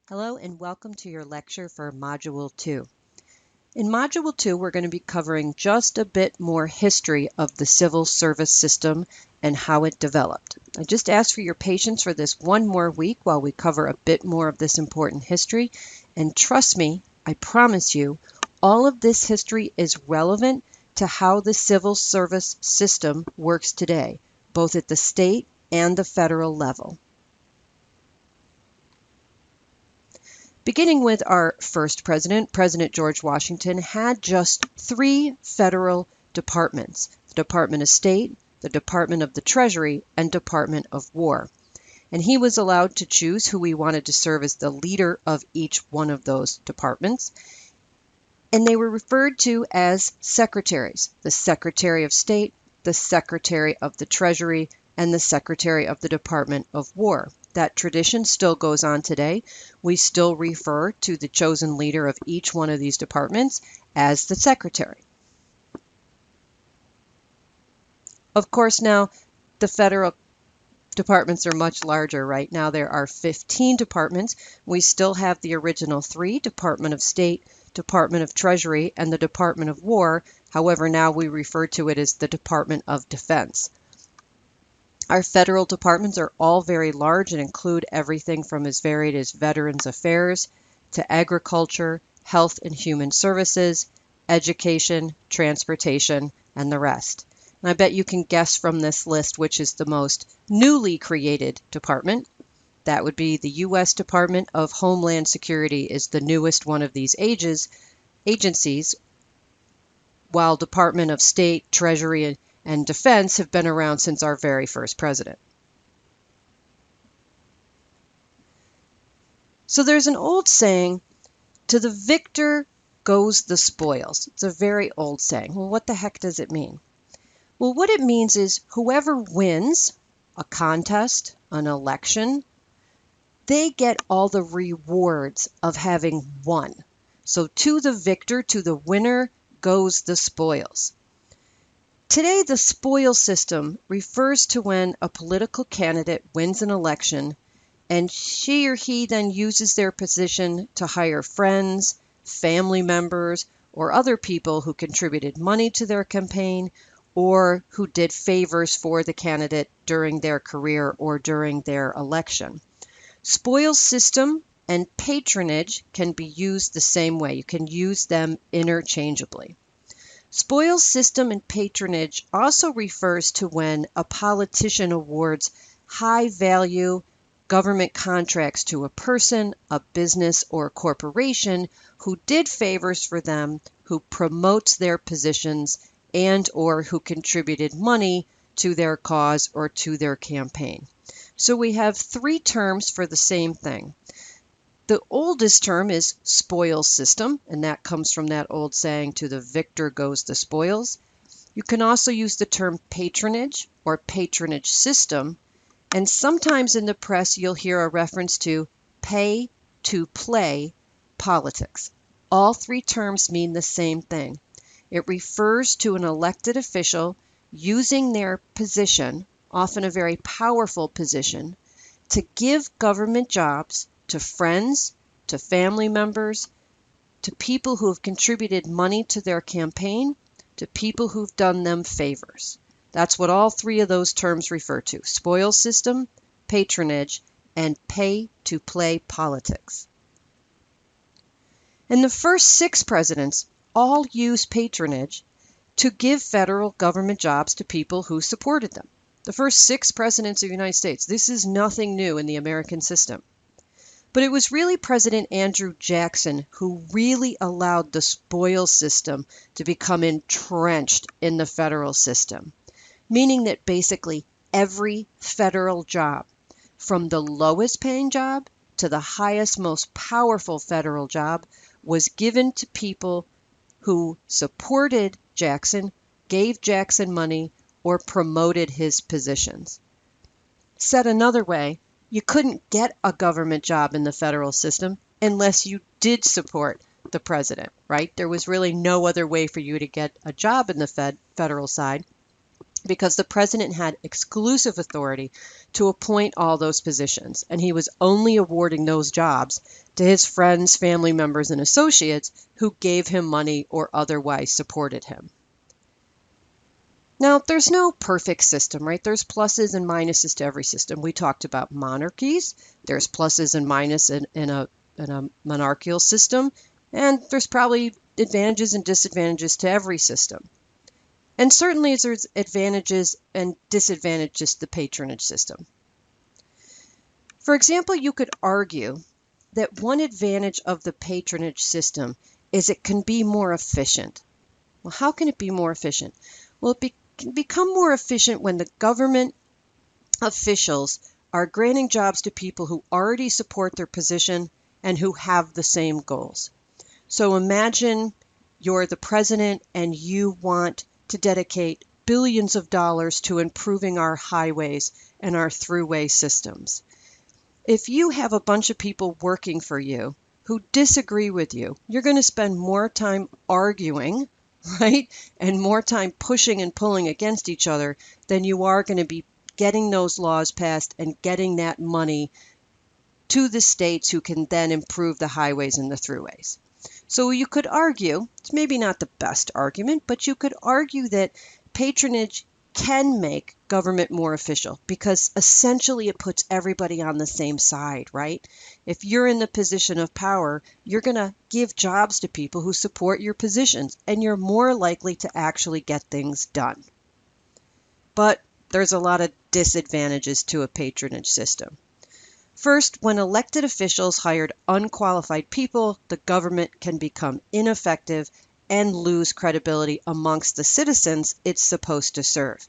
Hello and welcome to your lecture for Module 2. In Module 2, we're going to be covering just a bit more history of the civil service system and how it developed. I just ask for your patience for this one more week while we cover a bit more of this important history. And trust me, I promise you, all of this history is relevant to how the civil service system works today, both at the state and the federal level. Beginning with our first president, President George Washington, had just 3 federal departments: the Department of State, the Department of the Treasury, and Department of War. And he was allowed to choose who he wanted to serve as the leader of each one of those departments. And they were referred to as secretaries: the Secretary of State, the Secretary of the Treasury, and the Secretary of the Department of War. That tradition still goes on today. We still refer to the chosen leader of each one of these departments as the secretary. Of course, now the federal departments are much larger. Right now there are 15 departments. We still have the original 3, Department of State, Department of Treasury, and the Department of War. However, now we refer to it as the Department of Defense. Our federal departments are all very large and include everything from as varied as Veterans Affairs to Agriculture, Health and Human Services, Education, Transportation, and the rest. And I bet you can guess from this list which is the most newly created department. That would be the U.S. Department of Homeland Security is the newest one of these agencies, while Department of State, Treasury, and Defense have been around since our very first president. So there's an old saying, to the victor goes the spoils. It's a very old saying. Well, what the heck does it mean? Well, what it means is whoever wins a contest, an election, they get all the rewards of having won. So to the victor, to the winner, goes the spoils. Today, the spoils system refers to when a political candidate wins an election and she or he then uses their position to hire friends, family members, or other people who contributed money to their campaign or who did favors for the candidate during their career or during their election. Spoils system and patronage can be used the same way. You can use them interchangeably. Spoils system and patronage also refers to when a politician awards high-value government contracts to a person, a business, or a corporation who did favors for them, who promotes their positions, and or who contributed money to their cause or to their campaign. So we have 3 terms for the same thing. The oldest term is spoils system, and that comes from that old saying, to the victor goes the spoils. You can also use the term patronage or patronage system, and sometimes in the press you'll hear a reference to pay to play politics. All 3 terms mean the same thing. It refers to an elected official using their position, often a very powerful position, to give government jobs to friends, to family members, to people who have contributed money to their campaign, to people who've done them favors. That's what all 3 of those terms refer to: spoils system, patronage, and pay-to-play politics. And the first 6 presidents all used patronage to give federal government jobs to people who supported them. The first 6 presidents of the United States. This is nothing new in the American system. But it was really President Andrew Jackson who really allowed the spoils system to become entrenched in the federal system, meaning that basically every federal job, from the lowest paying job to the highest, most powerful federal job, was given to people who supported Jackson, gave Jackson money, or promoted his positions. Said another way, you couldn't get a government job in the federal system unless you did support the president, right? There was really no other way for you to get a job in the federal side because the president had exclusive authority to appoint all those positions, and he was only awarding those jobs to his friends, family members, and associates who gave him money or otherwise supported him. Now, there's no perfect system, right? There's pluses and minuses to every system. We talked about monarchies. There's pluses and minuses in a monarchical system, and there's probably advantages and disadvantages to every system. And certainly there's advantages and disadvantages to the patronage system. For example, you could argue that one advantage of the patronage system is it can be more efficient. Well, how can it be more efficient? Well, it can become more efficient when the government officials are granting jobs to people who already support their position and who have the same goals. So imagine you're the president and you want to dedicate billions of dollars to improving our highways and our thruway systems. If you have a bunch of people working for you who disagree with you, you're going to spend more time arguing, right? And more time pushing and pulling against each other than you are going to be getting those laws passed and getting that money to the states who can then improve the highways and the thruways. So you could argue, it's maybe not the best argument, but you could argue that patronage can make government more official because essentially it puts everybody on the same side, right? If you're in the position of power, you're going to give jobs to people who support your positions, and you're more likely to actually get things done. But there's a lot of disadvantages to a patronage system. First, when elected officials hired unqualified people, the government can become ineffective and lose credibility amongst the citizens it's supposed to serve.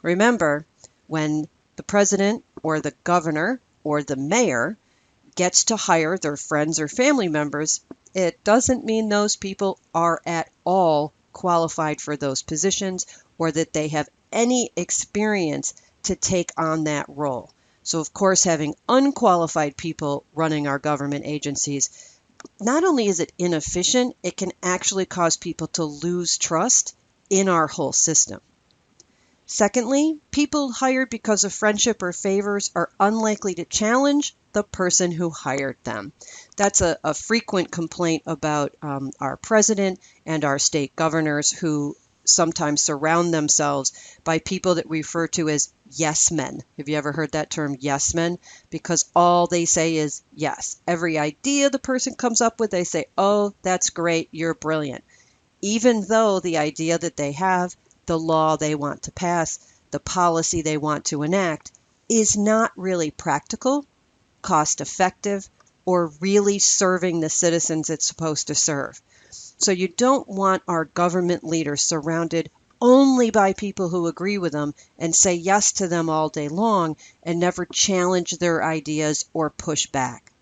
Remember, when the president or the governor or the mayor gets to hire their friends or family members, it doesn't mean those people are at all qualified for those positions or that they have any experience to take on that role. So, of course, having unqualified people running our government agencies, not only is it inefficient, it can actually cause people to lose trust in our whole system. Secondly, people hired because of friendship or favors are unlikely to challenge the person who hired them. That's a frequent complaint about our president and our state governors, who sometimes surround themselves by people that we refer to as yes men. Have you ever heard that term, yes men? Because all they say is yes. Every idea the person comes up with, they say, oh, that's great, you're brilliant. Even though the idea that they have, the law they want to pass, the policy they want to enact, is not really practical, cost effective, or really serving the citizens it's supposed to serve. So you don't want our government leaders surrounded only by people who agree with them and say yes to them all day long and never challenge their ideas or push back.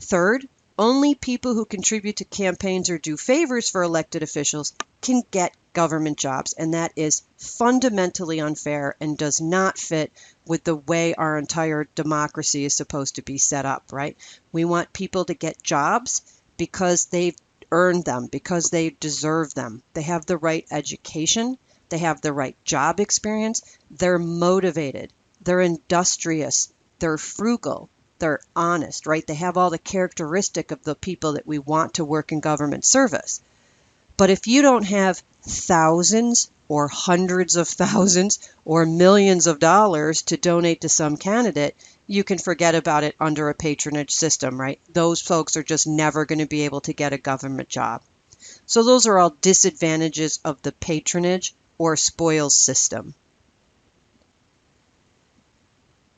Third, only people who contribute to campaigns or do favors for elected officials can get government jobs, and that is fundamentally unfair and does not fit with the way our entire democracy is supposed to be set up, right? We want people to get jobs because they've earned them, because they deserve them. They have the right education, they have the right job experience, they're motivated, they're industrious, they're frugal, they're honest, right? They have all the characteristic of the people that we want to work in government service. But if you don't have thousands or hundreds of thousands or millions of dollars to donate to some candidate, you can forget about it under a patronage system, right? Those folks are just never going to be able to get a government job. So those are all disadvantages of the patronage or spoils system.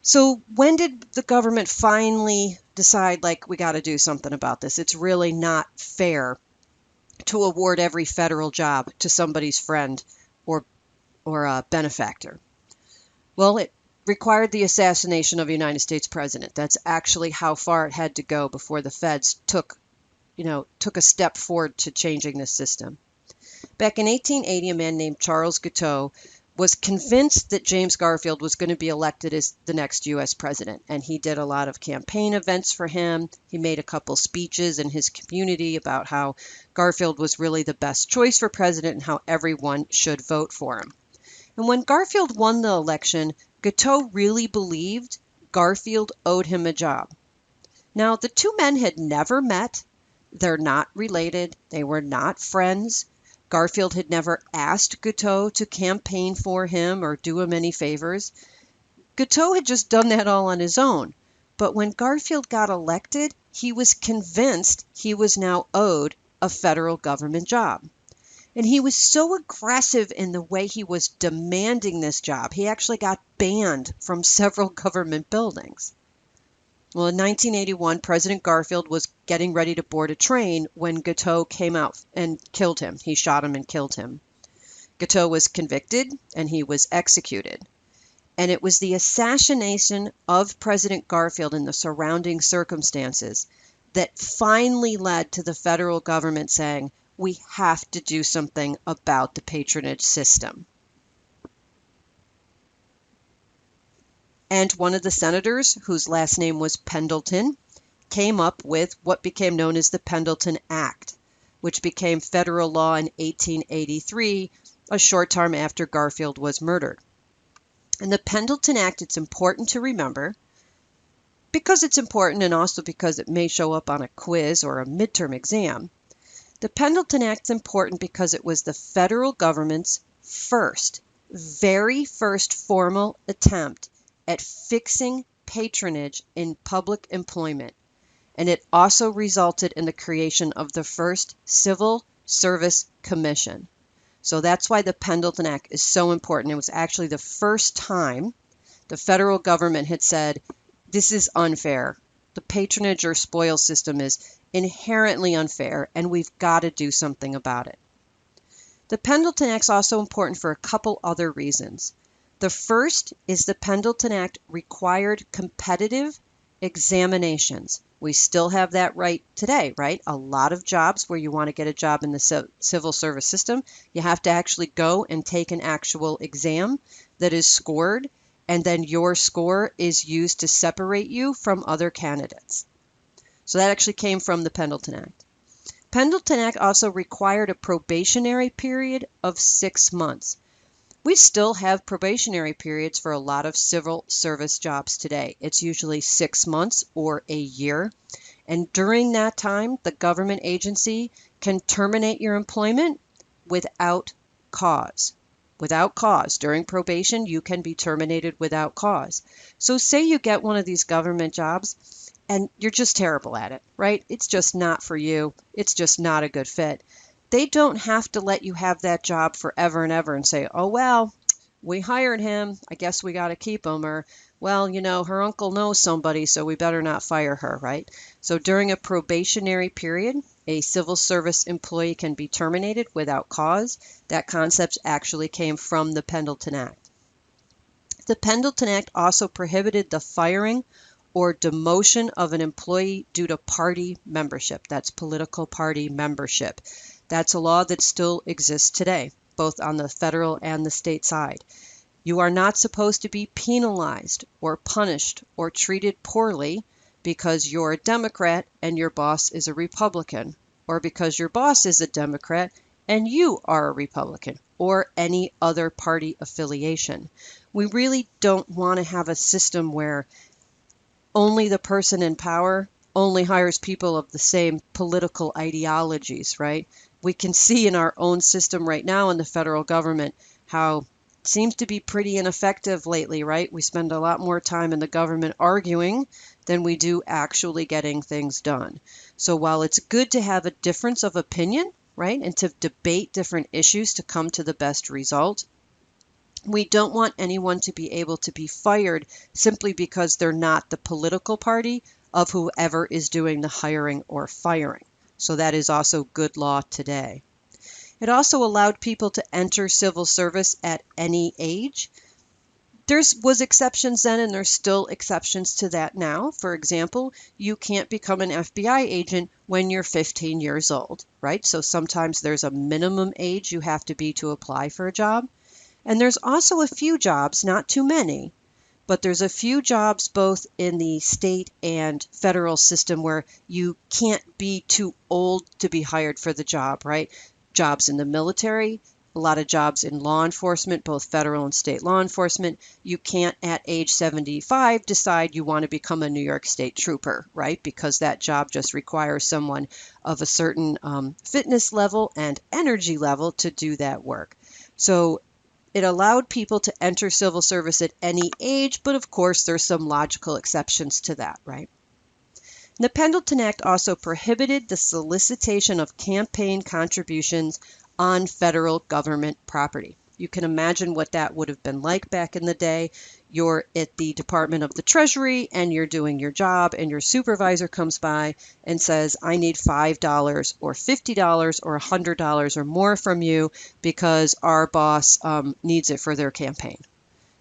So when did the government finally decide, like, we got to do something about this? It's really not fair to award every federal job to somebody's friend or a benefactor. Well, it required the assassination of a United States president. That's actually how far it had to go before the feds took a step forward to changing this system. Back in 1880, a man named Charles Guiteau was convinced that James Garfield was going to be elected as the next U.S. president, and he did a lot of campaign events for him. He made a couple speeches in his community about how Garfield was really the best choice for president and how everyone should vote for him. And when Garfield won the election, Guiteau really believed Garfield owed him a job. Now, the two men had never met. They're not related. They were not friends. Garfield had never asked Guiteau to campaign for him or do him any favors. Guiteau had just done that all on his own. But when Garfield got elected, he was convinced he was now owed a federal government job. And he was so aggressive in the way he was demanding this job, he actually got banned from several government buildings. Well, in 1981, President Garfield was getting ready to board a train when Guiteau came out and killed him. He shot him and killed him. Guiteau was convicted and he was executed. And it was the assassination of President Garfield and the surrounding circumstances that finally led to the federal government saying, we have to do something about the patronage system. And one of the senators, whose last name was Pendleton, came up with what became known as the Pendleton Act, which became federal law in 1883, a short time after Garfield was murdered. And the Pendleton Act, it's important to remember, because it's important and also because it may show up on a quiz or a midterm exam. The Pendleton Act's important because it was the federal government's very first formal attempt at fixing patronage in public employment, and it also resulted in the creation of the first Civil Service Commission. So that's why the Pendleton Act is so important. It was actually the first time the federal government had said, this is unfair. The patronage or spoil system is inherently unfair, and we've got to do something about it. The Pendleton Act is also important for a couple other reasons. The first is the Pendleton Act required competitive examinations. We still have that right today, right? A lot of jobs where you want to get a job in the civil service system, you have to actually go and take an actual exam that is scored, and then your score is used to separate you from other candidates. So that actually came from the Pendleton Act. Pendleton Act also required a probationary period of 6 months. We still have probationary periods for a lot of civil service jobs today. It's usually 6 months or a year. And during that time, the government agency can terminate your employment without cause. Without cause. During probation, you can be terminated without cause. So say you get one of these government jobs and you're just terrible at it, right? It's just not for you. It's just not a good fit. They don't have to let you have that job forever and ever and say, oh, well, we hired him. I guess we got to keep him. Or, well, you know, her uncle knows somebody, so we better not fire her, right? So during a probationary period, a civil service employee can be terminated without cause. That concept actually came from the Pendleton Act. The Pendleton Act also prohibited the firing or demotion of an employee due to party membership. That's political party membership. That's a law that still exists today, both on the federal and the state side. You are not supposed to be penalized or punished or treated poorly because you're a Democrat and your boss is a Republican, or because your boss is a Democrat and you are a Republican, or any other party affiliation. We really don't want to have a system where only the person in power only hires people of the same political ideologies, right? We can see in our own system right now in the federal government how it seems to be pretty ineffective lately, right? We spend a lot more time in the government arguing than we do actually getting things done. So while it's good to have a difference of opinion, right, and to debate different issues to come to the best result, we don't want anyone to be able to be fired simply because they're not the political party of whoever is doing the hiring or firing. So that is also good law today. It also allowed people to enter civil service at any age. There was exceptions then, and there's still exceptions to that now. For example, you can't become an FBI agent when you're 15 years old, right? So sometimes there's a minimum age you have to be to apply for a job. And there's also a few jobs, not too many, but there's a few jobs both in the state and federal system where you can't be too old to be hired for the job, right? Jobs in the military, a lot of jobs in law enforcement, both federal and state law enforcement. You can't at age 75 decide you want to become a New York State trooper, right? Because that job just requires someone of a certain fitness level and energy level to do that work. So it allowed people to enter civil service at any age, but of course there's some logical exceptions to that, right? The Pendleton Act also prohibited the solicitation of campaign contributions on federal government property. You can imagine what that would have been like back in the day. You're at the Department of the Treasury and you're doing your job, and your supervisor comes by and says, I need $5 or $50 or $100 or more from you because our boss needs it for their campaign.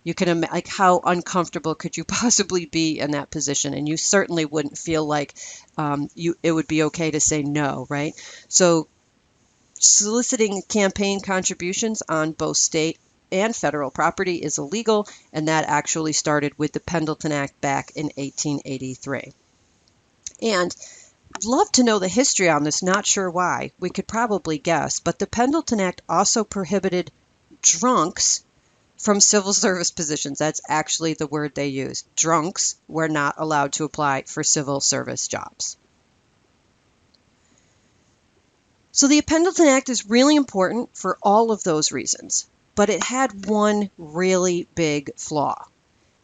You can imagine, like, how uncomfortable could you possibly be in that position? And you certainly wouldn't feel like it would be okay to say no, right? So soliciting campaign contributions on both state and federal property is illegal, and that actually started with the Pendleton Act back in 1883. And I'd love to know the history on this, not sure why. We could probably guess, but the Pendleton Act also prohibited drunks from civil service positions. That's actually the word they use. Drunks were not allowed to apply for civil service jobs. So the Pendleton Act is really important for all of those reasons, but it had one really big flaw.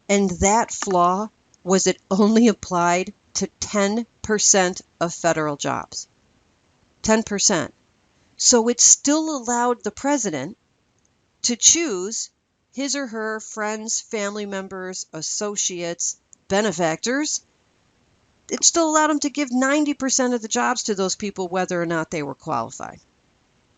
And that flaw was it only applied to 10% of federal jobs. 10%. So it still allowed the president to choose his or her friends, family members, associates, benefactors. It still allowed them to give 90% of the jobs to those people, whether or not they were qualified.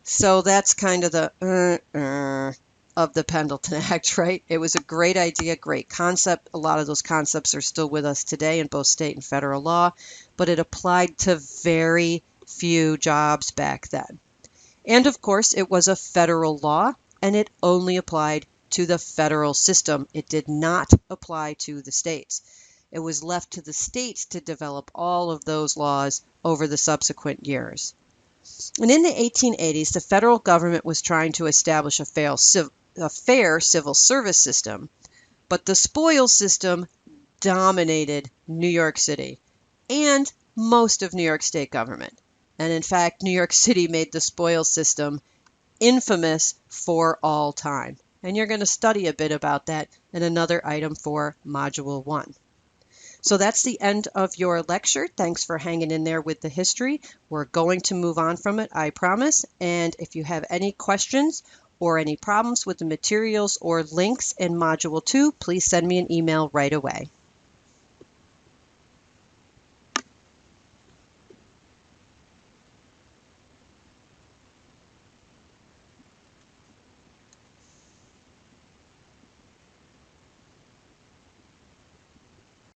So that's kind of the of the Pendleton Act, right? It was a great idea, great concept. A lot of those concepts are still with us today in both state and federal law, but it applied to very few jobs back then. And of course, it was a federal law, and it only applied to the federal system. It did not apply to the states. It was left to the states to develop all of those laws over the subsequent years. And in the 1880s, the federal government was trying to establish a fair civil service system, but the spoils system dominated New York City and most of New York State government. And in fact, New York City made the spoils system infamous for all time. And you're going to study a bit about that in another item for Module 1. So that's the end of your lecture. Thanks for hanging in there with the history. We're going to move on from it, I promise. And if you have any questions or any problems with the materials or links in Module 2, please send me an email right away.